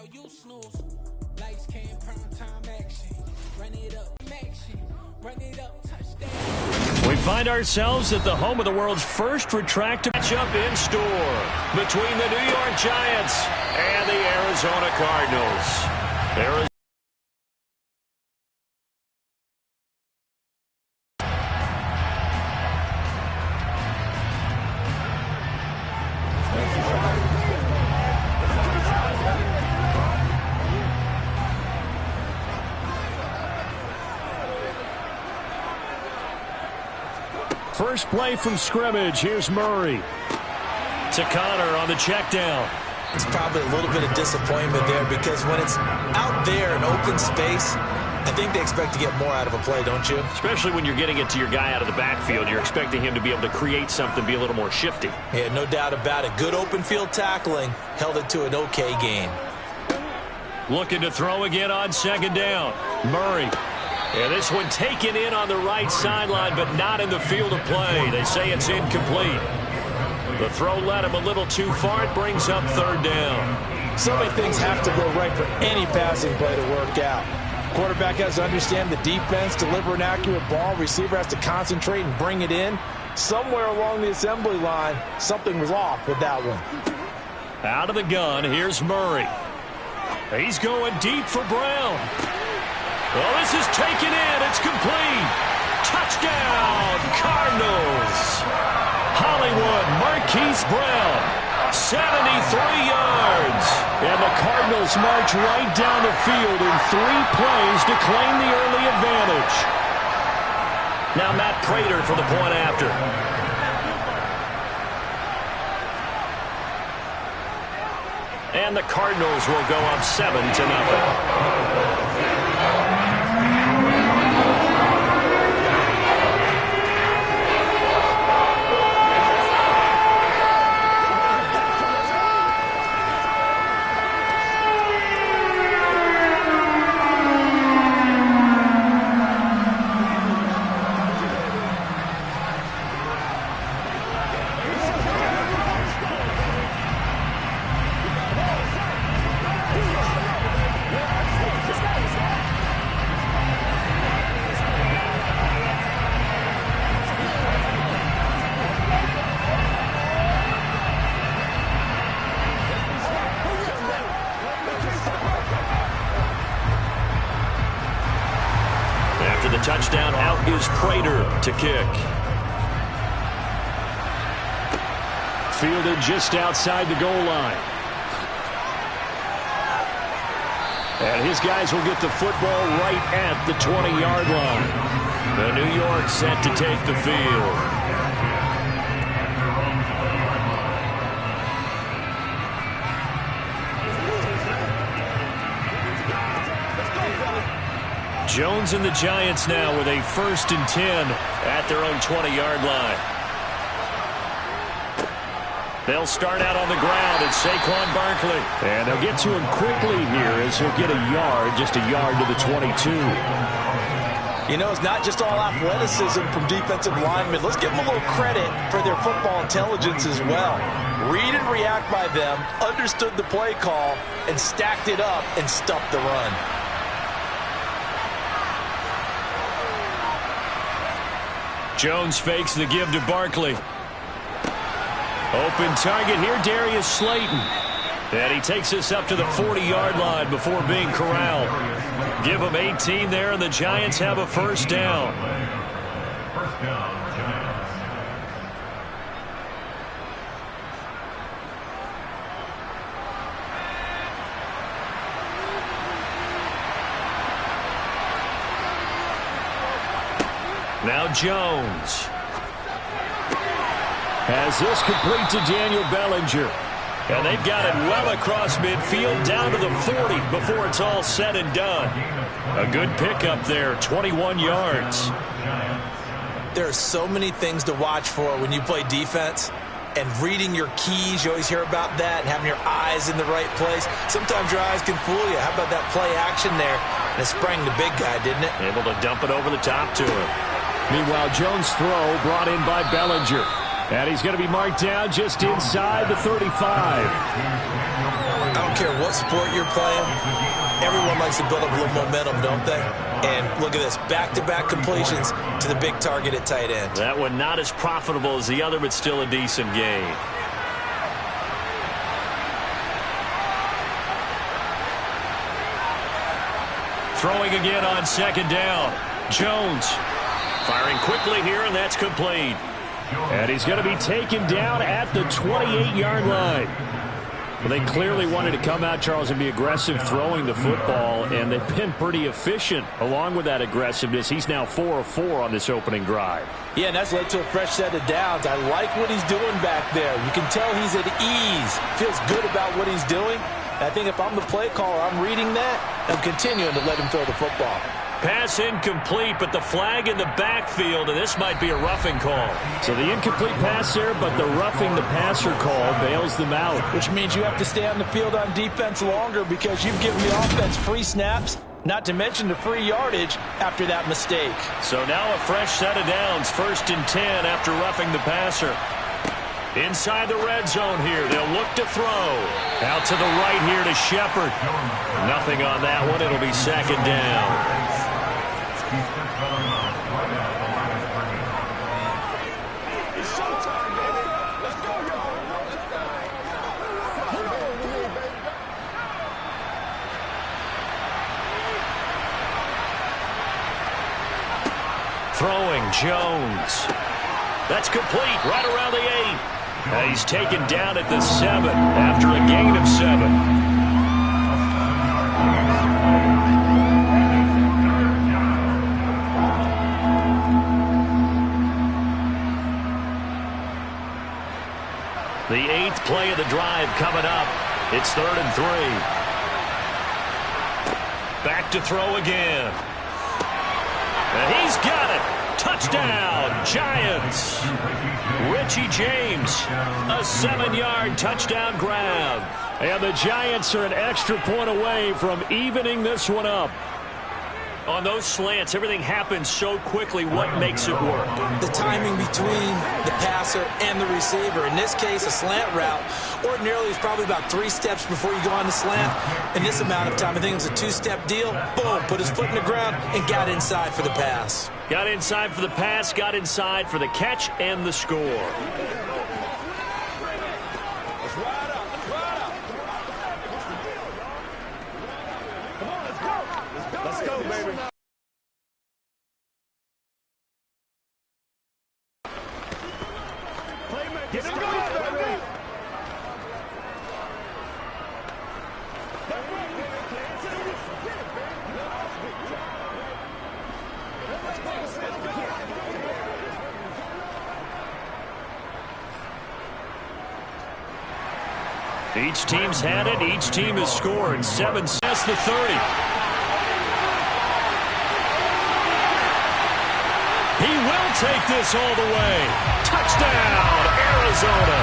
now you snooze. Lights came, prime time action. Run it up, action. Run it up, touchdown. We find ourselves at the home of the world's first retractable matchup in store between the New York Giants and the Arizona Cardinals. First play from scrimmage. Here's Murray. To Connor on the check down. It's probably a little bit of disappointment there because when it's out there in open space, I think they expect to get more out of a play, don't you? Especially when you're getting it to your guy out of the backfield. You're expecting him to be able to create something, be a little more shifty. Yeah, no doubt about it. Good open field tackling held it to an okay game. Looking to throw again on second down. Murray. Yeah, this one taken in on the right sideline, but not in the field of play. They say it's incomplete. The throw led him a little too far. It brings up third down. So many things have to go right for any passing play to work out. Quarterback has to understand the defense, deliver an accurate ball. Receiver has to concentrate and bring it in. Somewhere along the assembly line, something was off with that one. Out of the gun, here's Murray. He's going deep for Brown. Well, this is taken in. It's complete. Touchdown, Cardinals. Hollywood Marquise Brown, 73 yards. And the Cardinals march right down the field in 3 plays to claim the early advantage. Now Matt Prater for the point after. And the Cardinals will go up 7-0. Touchdown, out is Prater to kick. Fielded just outside the goal line. And his guys will get the football right at the 20-yard line. The New York set to take the field. Jones and the Giants now with a 1st and 10 at their own 20-yard line. They'll start out on the ground at Saquon Barkley. And they'll get to him quickly here as he'll get a yard, just a yard to the 22. You know, it's not just all athleticism from defensive linemen. Let's give them a little credit for their football intelligence as well. Read and react by them, understood the play call, and stacked it up and stuffed the run. Jones fakes the give to Barkley. Open target here, Darius Slayton. And he takes us up to the 40-yard line before being corralled. Give him 18 there, and the Giants have a 1st down. Now Jones has this complete to Daniel Bellinger. And they've got it well across midfield down to the 40 before it's all said and done. A good pickup there, 21 yards. There are so many things to watch for when you play defense. And reading your keys, you always hear about that, and having your eyes in the right place. Sometimes your eyes can fool you. How about that play action there? And it sprang the big guy, didn't it? Able to dump it over the top to him. Meanwhile, Jones' throw brought in by Bellinger. And he's going to be marked down just inside the 35. I don't care what sport you're playing. Everyone likes to build up a little momentum, don't they? And look at this, back-to-back completions to the big target at tight end. That one not as profitable as the other, but still a decent gain. Throwing again on second down. Jones firing quickly here, and that's complete. And he's going to be taken down at the 28-yard line. Well, they clearly wanted to come out, Charles, and be aggressive throwing the football, and they've been pretty efficient along with that aggressiveness. He's now 4 of 4 on this opening drive. Yeah, and that's led to a fresh set of downs. I like what he's doing back there. You can tell he's at ease, feels good about what he's doing. I think if I'm the play caller, I'm reading that, I'm continuing to let him throw the football. Pass incomplete, but the flag in the backfield, and this might be a roughing call. So the incomplete pass there, but the roughing the passer call bails them out. Which means you have to stay on the field on defense longer because you've given the offense free snaps, not to mention the free yardage after that mistake. So now a fresh set of downs, 1st and 10 after roughing the passer. Inside the red zone here, they'll look to throw. Out to the right here to Shepard. Nothing on that one, it'll be 2nd down. Throwing, Jones. That's complete, right around the 8. He's taken down at the 7 after a gain of 7. The 8th play of the drive coming up. It's 3rd and 3. Back to throw again. And he's got it. Touchdown, Giants. Richie James, a 7-yard touchdown grab. And the Giants are an extra point away from evening this one up. On those slants, everything happens so quickly. What makes it work? The timing between the passer and the receiver. In this case, a slant route ordinarily is probably about 3 steps before you go on the slant. In this amount of time, I think it was a 2-step deal. Boom, put his foot in the ground and got inside for the pass. Got inside for the pass, got inside for the catch and the score. Let's go, baby. Get him going, baby. Each team's had it. Each team has scored. 7 sets the 30. He will take this all the way. Touchdown, Arizona.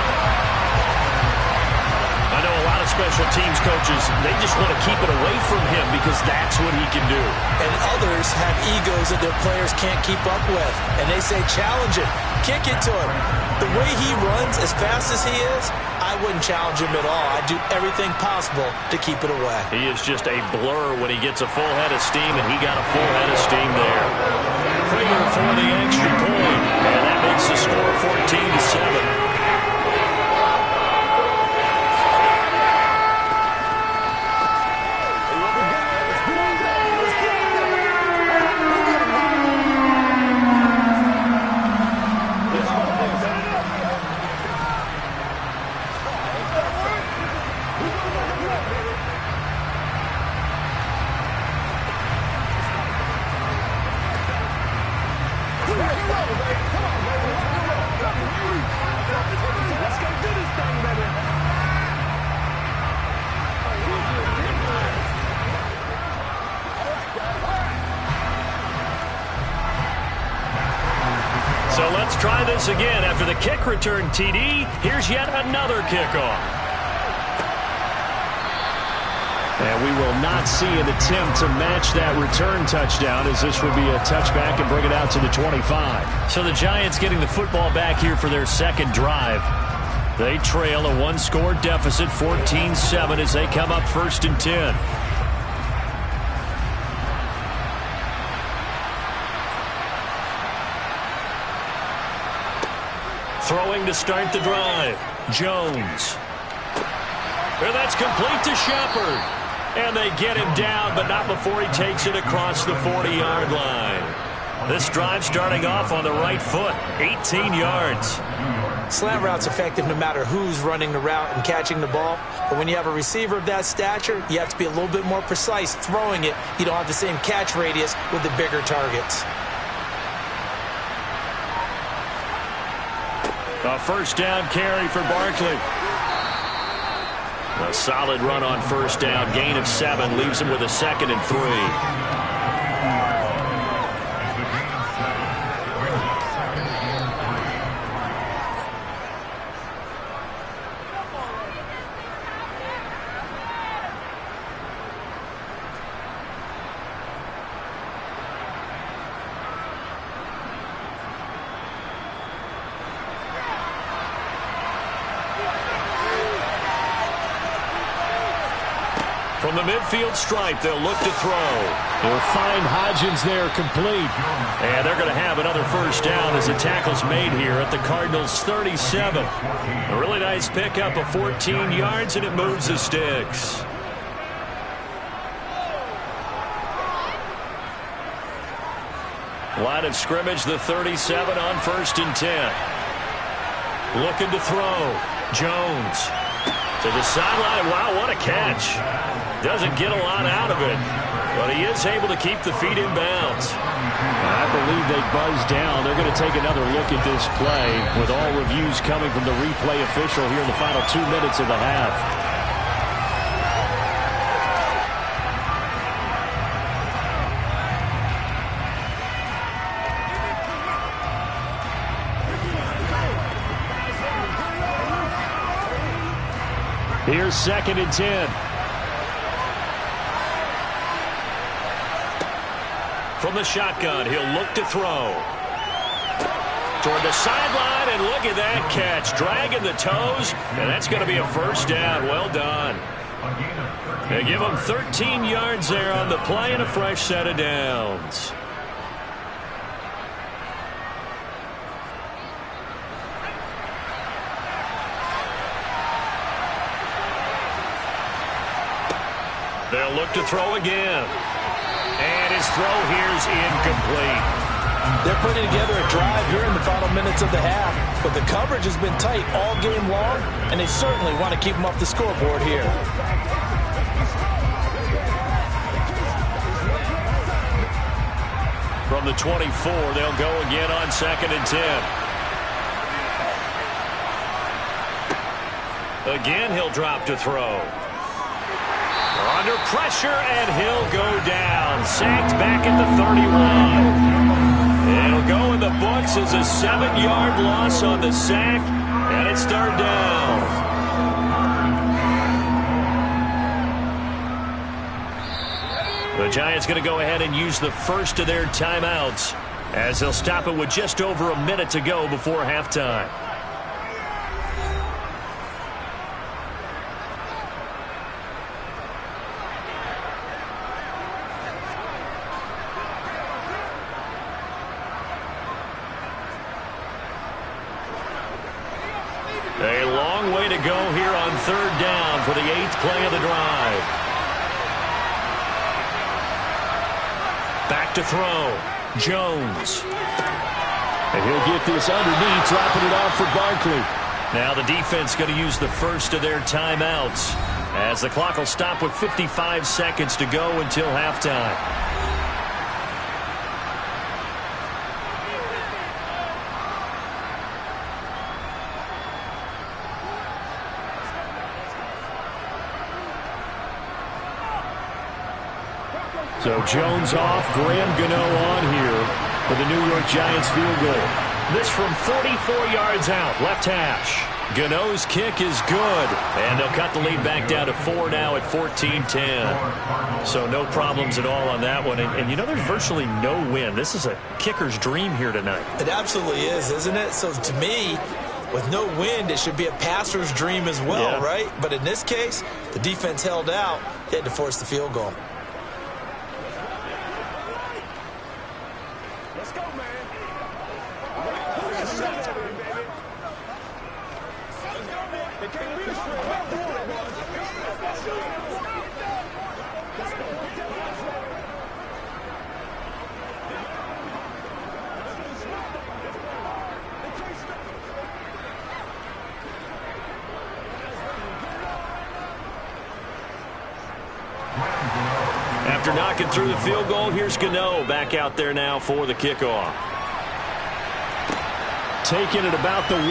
I know a lot of special teams coaches, they just want to keep it away from him because that's what he can do. And others have egos that their players can't keep up with. And they say, challenge it. Kick it to him. The way he runs as fast as he is, I wouldn't challenge him at all. I'd do everything possible to keep it away. He is just a blur when he gets a full head of steam, and he got a full head of steam there. Prater for the extra point, and that makes the score 14-7. So let's try this again. After the kick return TD, here's yet another kickoff. And we will not see an attempt to match that return touchdown, as this will be a touchback and bring it out to the 25. So the Giants getting the football back here for their second drive. They trail a one-score deficit, 14-7, as they come up 1st and 10. Throwing to start the drive. Jones. And that's complete to Shepard. And they get him down, but not before he takes it across the 40-yard line. This drive starting off on the right foot, 18 yards. Slant route's effective no matter who's running the route and catching the ball. But when you have a receiver of that stature, you have to be a little bit more precise throwing it. You don't have the same catch radius with the bigger targets. A first down carry for Barkley. A solid run on first down. Gain of 7 leaves him with a 2nd and 3. From the midfield stripe, they'll look to throw. They'll find Hodgins there, complete. And they're going to have another first down as the tackle's made here at the Cardinals' 37. A really nice pickup of 14 yards, and it moves the sticks. Line of scrimmage, the 37 on 1st and 10. Looking to throw. Jones to the sideline. Wow, what a catch. Doesn't get a lot out of it, but he is able to keep the feet in bounds. I believe they buzzed down. They're going to take another look at this play, with all reviews coming from the replay official here in the final 2 minutes of the half. Here's 2nd and 10. From the shotgun, he'll look to throw. Toward the sideline, and look at that catch. Dragging the toes, and that's going to be a first down. Well done. They give him 13 yards there on the play and a fresh set of downs. They'll look to throw again. And his throw here's incomplete. They're putting together a drive here in the final minutes of the half, but the coverage has been tight all game long, and they certainly want to keep them off the scoreboard here. From the 24, they'll go again on 2nd and 10. Again, he'll drop to throw. Under pressure, and he'll go down. Sacked back at the 31. It'll go in the books as a 7-yard loss on the sack, and it's 3rd down. The Giants going to go ahead and use the first of their timeouts, as they'll stop it with just over a minute to go before halftime. A long way to go here on 3rd down for the 8th play of the drive. Back to throw. Jones. And he'll get this underneath, dropping it off for Barkley. Now the defense going to use the first of their timeouts, as the clock will stop with 55 seconds to go until halftime. So Jones off, Graham Gano on here for the New York Giants field goal. This from 44 yards out, left hash. Gano's kick is good, and they'll cut the lead back down to 4 now at 14-10. So no problems at all on that one. And you know, there's virtually no wind. This is a kicker's dream here tonight. It absolutely is, isn't it? So to me, with no wind, it should be a passer's dream as well, right? But in this case, the defense held out. They had to force the field goal. Let's go, man. They can't beat us. After knocking through the field goal, here's Gano back out there now for the kickoff. Taking it about the 1.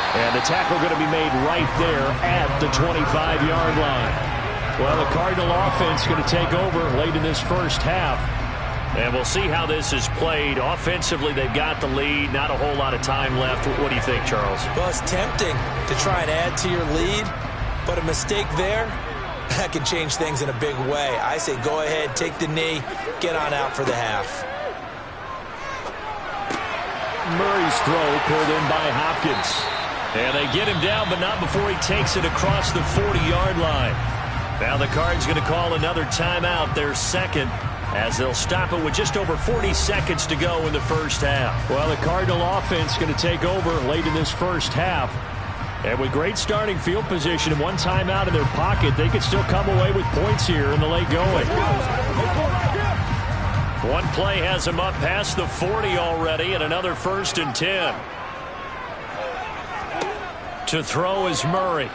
And the tackle going to be made right there at the 25-yard line. Well, the Cardinal offense going to take over late in this first half. And we'll see how this is played. Offensively, they've got the lead. Not a whole lot of time left. What do you think, Charles? Well, it's tempting to try and add to your lead, but a mistake there, that can change things in a big way. I say go ahead, take the knee, get on out for the half. Murray's throw pulled in by Hopkins. And they get him down, but not before he takes it across the 40-yard line. Now the Cards going to call another timeout, their second, as they'll stop it with just over 40 seconds to go in the first half. Well, the Cardinal offense going to take over late in this first half. And with great starting field position and one timeout in their pocket, they could still come away with points here in the late going. One play has them up past the 40 already, and another 1st and 10. To throw is Murray.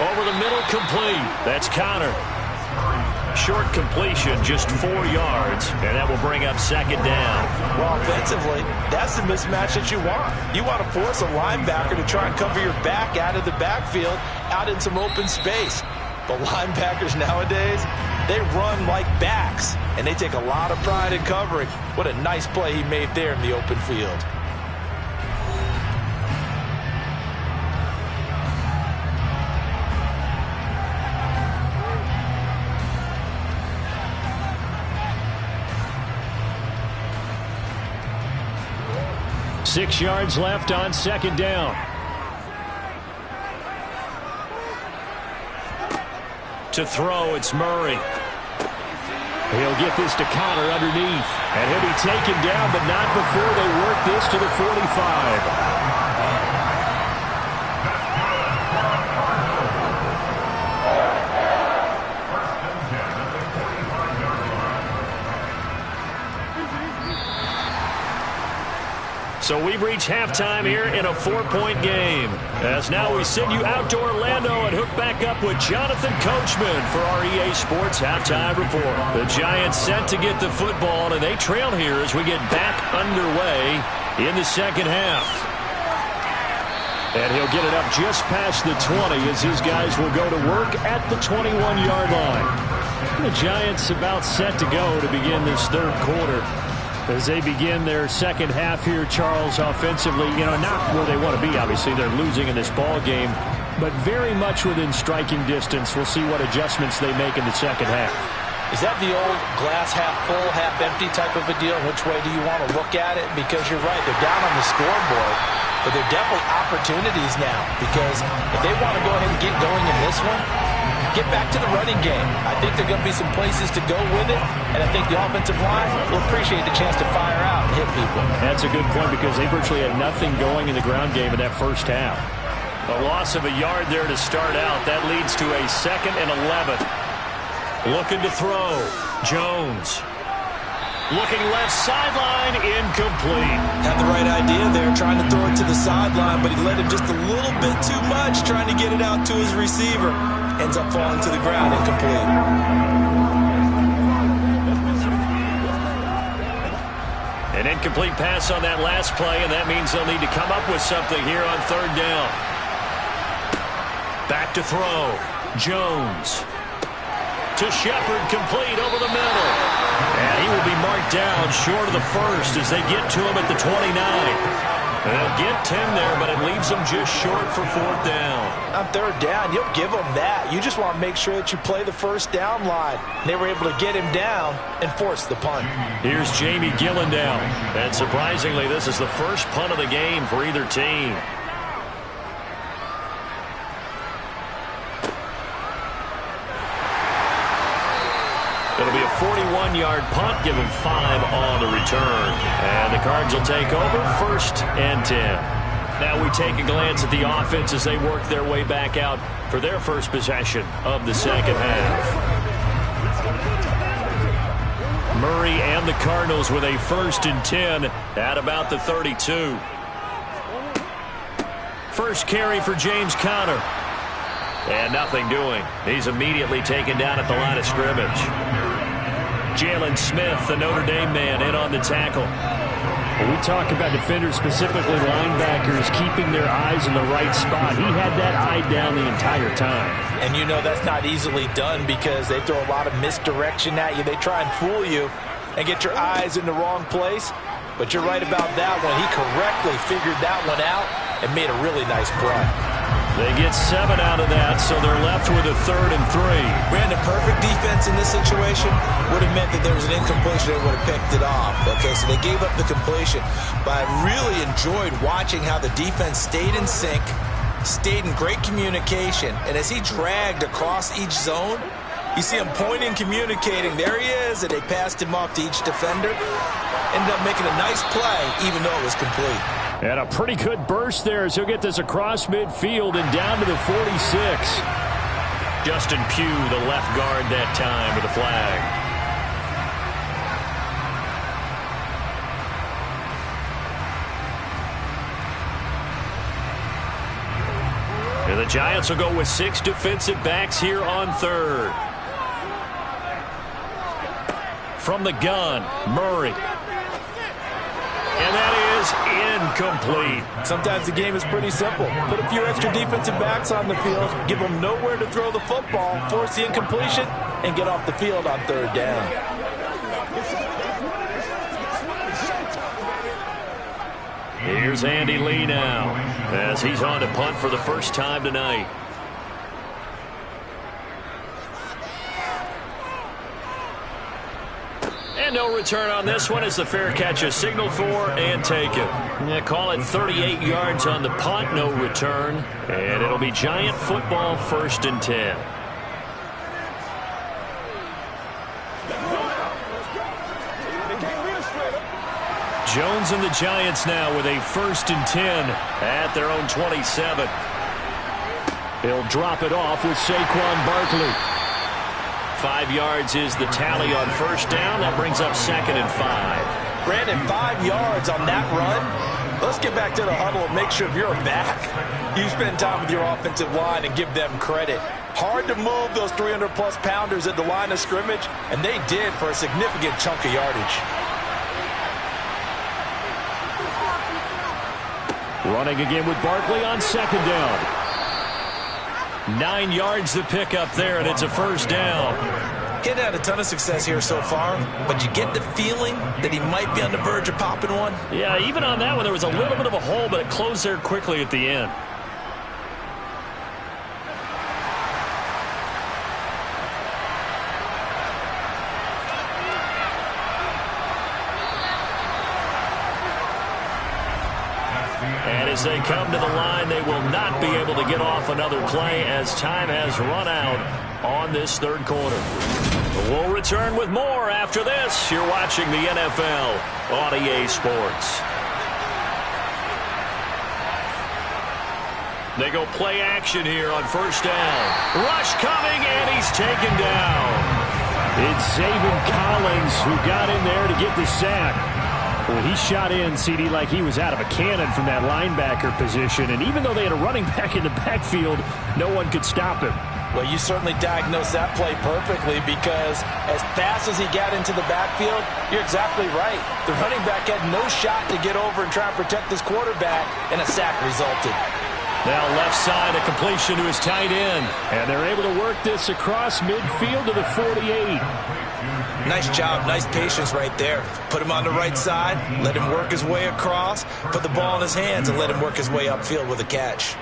Over the middle, complete. That's Connor. Short completion, just 4 yards, and that will bring up second down. Well, offensively, that's the mismatch that you want. You want to force a linebacker to try and cover your back out of the backfield, out in some open space. But linebackers nowadays, they run like backs, and they take a lot of pride in covering. What a nice play he made there in the open field. Six yards left on second down. To throw, it's Murray. He'll get this to Connor underneath. And he'll be taken down, but not before they work this to the 45. So we've reached halftime here in a 4-point game. As now we send you out to Orlando and hook back up with Jonathan Coachman for our EA Sports Halftime Report. The Giants set to get the football, and they trail here as we get back underway in the second half. And he'll get it up just past the 20 as his guys will go to work at the 21-yard line. The Giants about set to go to begin this third quarter. As they begin their second half here, Charles, offensively, not where they want to be. Obviously, they're losing in this ball game, but very much within striking distance. We'll see what adjustments they make in the second half. Is that the old glass half full, half empty type of a deal? Which way do you want to look at it? Because you're right, they're down on the scoreboard, but they're definitely opportunities now. Because if they want to go ahead and get going in this one, get back to the running game. I think there are going to be some places to go with it, and I think the offensive line will appreciate the chance to fire out and hit people. That's a good point because they virtually had nothing going in the ground game in that first half. A loss of a yard there to start out. That leads to a 2nd and 11. Looking to throw. Jones. Looking left sideline, incomplete. Had the right idea there, trying to throw it to the sideline, but he let him just a little bit too much, trying to get it out to his receiver. Ends up falling to the ground, incomplete. An incomplete pass on that last play, and that means they'll need to come up with something here on third down. Back to throw. Jones. To Shepard, complete over the middle. And he will be marked down short of the first as they get to him at the 29. They'll get 10 there, but it leaves them just short for fourth down. On third down, you'll give them that. You just want to make sure that you play the first down line. They were able to get him down and force the punt. Here's Jamie Gillen down. And surprisingly, this is the first punt of the game for either team. It'll be a 41-yard punt, give them 5 on the return. And the Cards will take over, 1st and 10. Now we take a glance at the offense as they work their way back out for their first possession of the second half. Murray and the Cardinals with a 1st and 10 at about the 32. First carry for James Conner. And nothing doing. He's immediately taken down at the line of scrimmage. Jalen Smith, the Notre Dame man, in on the tackle. When we talk about defenders, specifically linebackers, keeping their eyes in the right spot, he had that eye down the entire time. And you know that's not easily done because they throw a lot of misdirection at you. They try and fool you and get your eyes in the wrong place. But you're right about that one. He correctly figured that one out and made a really nice play. They get 7 out of that, so they're left with a 3rd and 3. Brandon, perfect defense in this situation would have meant that there was an incompletion. They would have picked it off. Okay, so they gave up the completion. But I really enjoyed watching how the defense stayed in sync, stayed in great communication. And as he dragged across each zone, you see him pointing, communicating. There he is, and they passed him off to each defender. Ended up making a nice play, even though it was complete. And a pretty good burst there as he'll get this across midfield and down to the 46. Justin Pugh, the left guard that time with the flag. And the Giants will go with 6 defensive backs here on 3rd. From the gun, Murray. And that is incomplete. Sometimes the game is pretty simple. Put a few extra defensive backs on the field, give them nowhere to throw the football, force the incompletion, and get off the field on 3rd down. Here's Andy Lee now as he's on to punt for the first time tonight. And no return on this one as the fair catch is signaled for and taken. Yeah, call it 38 yards on the punt, no return. And it'll be Giant football, 1st and 10. Jones and the Giants now with a 1st and 10 at their own 27. He'll drop it off with Saquon Barkley. 5 yards is the tally on 1st down. That brings up 2nd and 5. Brandon, 5 yards on that run. Let's get back to the huddle and make sure you're back. You spend time with your offensive line and give them credit. Hard to move those 300-plus pounders at the line of scrimmage, and they did for a significant chunk of yardage. Running again with Barkley on 2nd down. 9 yards to pick up there, and it's a 1st down. He hadn't had a ton of success here so far, but you get the feeling that he might be on the verge of popping one. Yeah, even on that one, there was a little bit of a hole, but it closed there quickly at the end. And as they come to the line, they will not be able to get off another play as time has run out on this 3rd quarter. We'll return with more after this. You're watching the NFL on EA Sports. They go play action here on 1st down. Rush coming, and he's taken down. It's Zaven Collins who got in there to get the sack. Well, he shot in, CD, like he was out of a cannon from that linebacker position. And even though they had a running back in the backfield, no one could stop him. Well, you certainly diagnosed that play perfectly because as fast as he got into the backfield, you're exactly right. The running back had no shot to get over and try and protect his quarterback, and a sack resulted. Now left side, a completion to his tight end. And they're able to work this across midfield to the 48. Nice job, nice patience right there. Put him on the right side, let him work his way across, put the ball in his hands, and let him work his way upfield with a catch.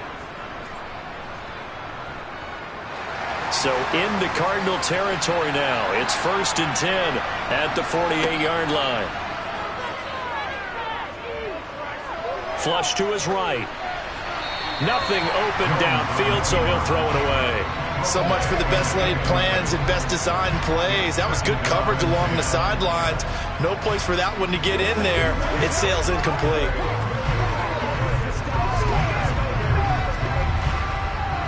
So into Cardinal territory now. It's 1st and 10 at the 48-yard line. Flush to his right. Nothing open downfield, so he'll throw it away. So much for the best laid plans and best designed plays. That was good coverage along the sidelines. No place for that one to get in there. It sails incomplete.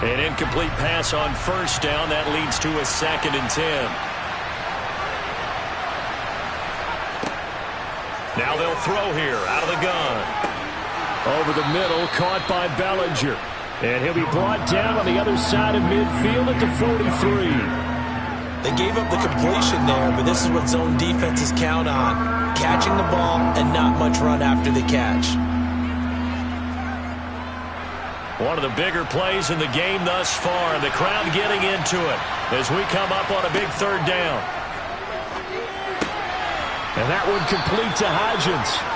An incomplete pass on 1st down. That leads to a 2nd and 10. Now they'll throw here out of the gun. Over the middle, caught by Bellinger. And he'll be brought down on the other side of midfield at the 43. They gave up the completion there, but this is what zone defenses count on. Catching the ball and not much run after the catch. One of the bigger plays in the game thus far. The crowd getting into it as we come up on a big 3rd down. And that one complete to Hodgins.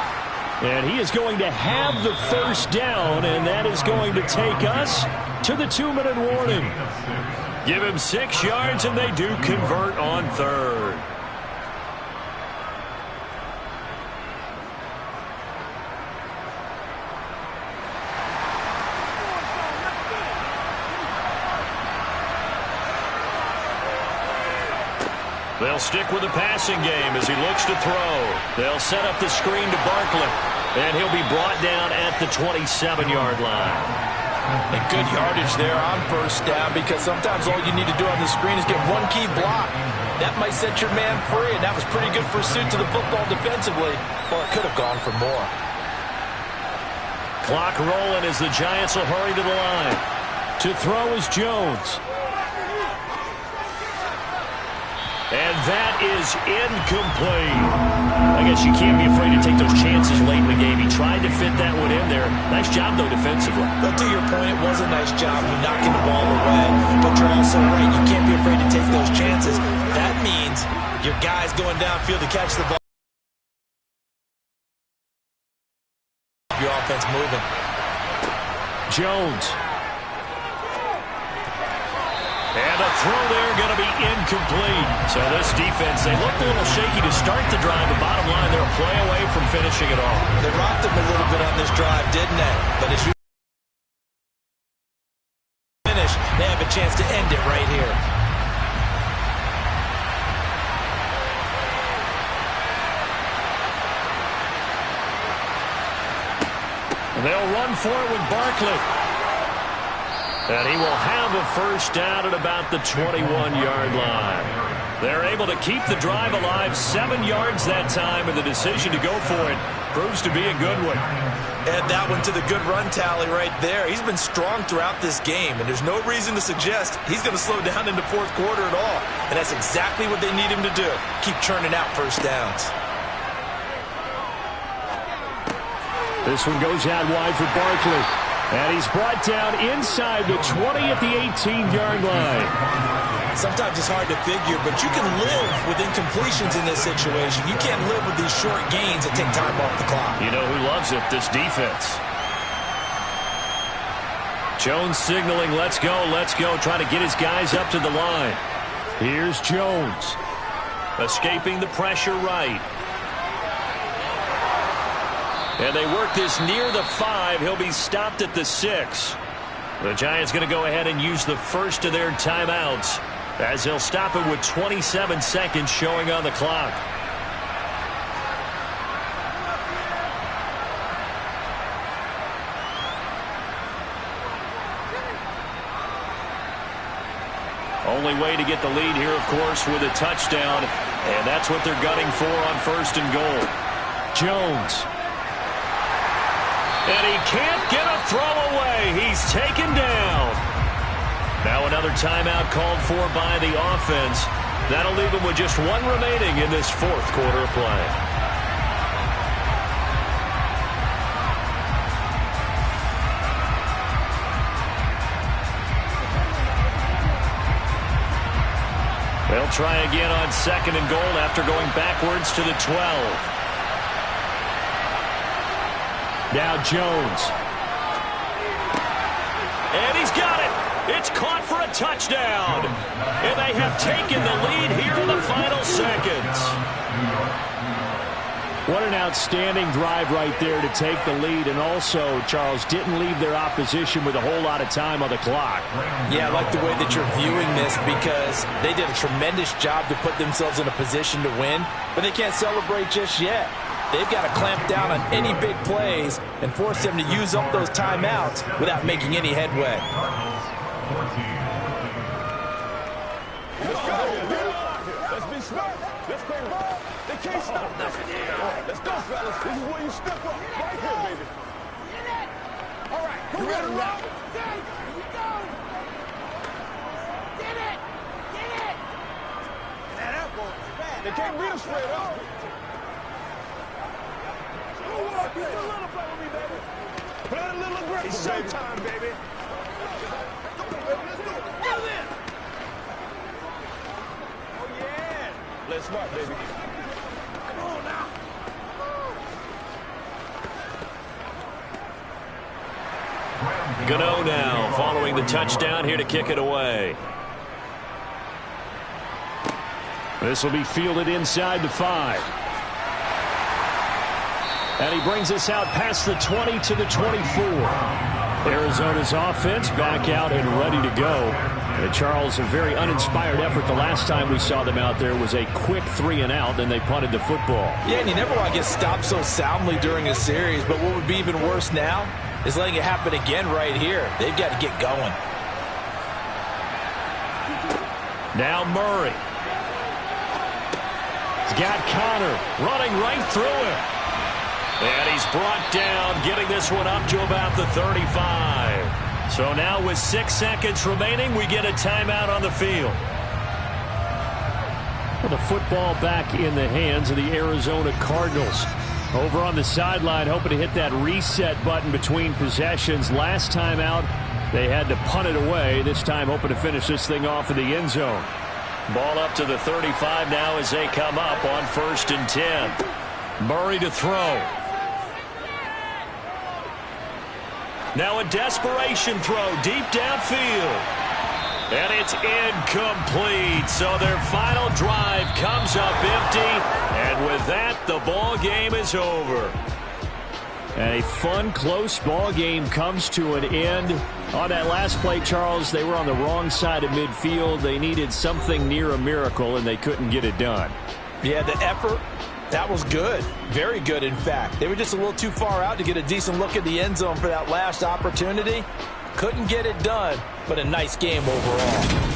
And he is going to have the 1st down, and that is going to take us to the 2-minute warning. Give him 6 yards, and they do convert on 3rd. They'll stick with the passing game as he looks to throw. They'll set up the screen to Barkley, and he'll be brought down at the 27-yard line. And good yardage there on 1st down, because sometimes all you need to do on the screen is get one key block. That might set your man free, and that was pretty good pursuit to the football defensively. Well, it could have gone for more. Clock rolling as the Giants will hurry to the line. To throw is Jones. And that is incomplete. I guess you can't be afraid to take those chances late in the game. He tried to fit that one in there. Nice job, though, defensively. But to your point, it was a nice job knocking the ball away. But you're also right. You can't be afraid to take those chances. That means your guy's going downfield to catch the ball. Your offense moving. Jones. And a throw there going to be incomplete. So this defense, they looked a little shaky to start the drive, but bottom line, they're a play away from finishing it off. They rocked them a little bit on this drive, didn't they? But as you finish, they have a chance to end it right here. And they'll run for it with Barkley. And he will have a 1st down at about the 21-yard line. They're able to keep the drive alive, 7 yards that time, and the decision to go for it proves to be a good one. Add that one to the good run tally right there. He's been strong throughout this game, and there's no reason to suggest he's going to slow down in the 4th quarter at all. And that's exactly what they need him to do. Keep churning out 1st downs. This one goes out wide for Barkley. And he's brought down inside the 20 at the 18-yard line. Sometimes it's hard to figure, but you can live with incompletions in this situation. You can't live with these short gains that take time off the clock. You know who loves it? This defense. Jones signaling, let's go, trying to get his guys up to the line. Here's Jones. Escaping the pressure right. And they work this near the 5. He'll be stopped at the 6. The Giants going to go ahead and use the first of their timeouts as they'll stop it with 27 seconds showing on the clock. Only way to get the lead here, of course, with a touchdown. And that's what they're gunning for on 1st and goal. Jones. And he can't get a throw away. He's taken down. Now another timeout called for by the offense. That'll leave him with just 1 remaining in this 4th quarter of play. They'll try again on 2nd and goal after going backwards to the 12. Now Jones. And he's got it. It's caught for a touchdown. And they have taken the lead here in the final seconds. What an outstanding drive right there to take the lead, and also, Charles, didn't leave their opposition with a whole lot of time on the clock. Yeah, I like the way that you're viewing this because they did a tremendous job to put themselves in a position to win, but they can't celebrate just yet. They've got to clamp down on any big plays and force them to use up those timeouts without making any headway. Let's be smart. Let's play ball. They can't stop us. Let's go, fellas. This is where you step up. Right here, baby. All right. You ready to rock? Here we go. Get it. Get it. That ball is bad. They can't beat us straight up. Play a little play with me, baby. Play a little aggressive, it's showtime, baby. Let's do it. Oh, yeah. Let's smart, baby. Come on now. Gano now following the touchdown here to kick it away. This will be fielded inside the 5. And he brings us out past the 20 to the 24. Arizona's offense back out and ready to go. And Charles, a very uninspired effort. The last time we saw them out there was a quick 3-and-out, then they punted the football. Yeah, and you never want to get stopped so soundly during a series, but what would be even worse now is letting it happen again right here. They've got to get going. Now Murray. He's got Connor running right through him. And he's brought down, getting this one up to about the 35. So now with 6 seconds remaining, we get a timeout on the field. Well, the football back in the hands of the Arizona Cardinals. Over on the sideline, hoping to hit that reset button between possessions. Last time out, they had to punt it away. This time hoping to finish this thing off in the end zone. Ball up to the 35 now as they come up on 1st and 10. Murray to throw. Now a desperation throw deep downfield. And it's incomplete. So their final drive comes up empty. And with that, the ball game is over. And a fun, close ball game comes to an end. On that last play, Charles, they were on the wrong side of midfield. They needed something near a miracle, and they couldn't get it done. Yeah, the effort, that was good. Very good, in fact. They were just a little too far out to get a decent look at the end zone for that last opportunity. Couldn't get it done, but a nice game overall.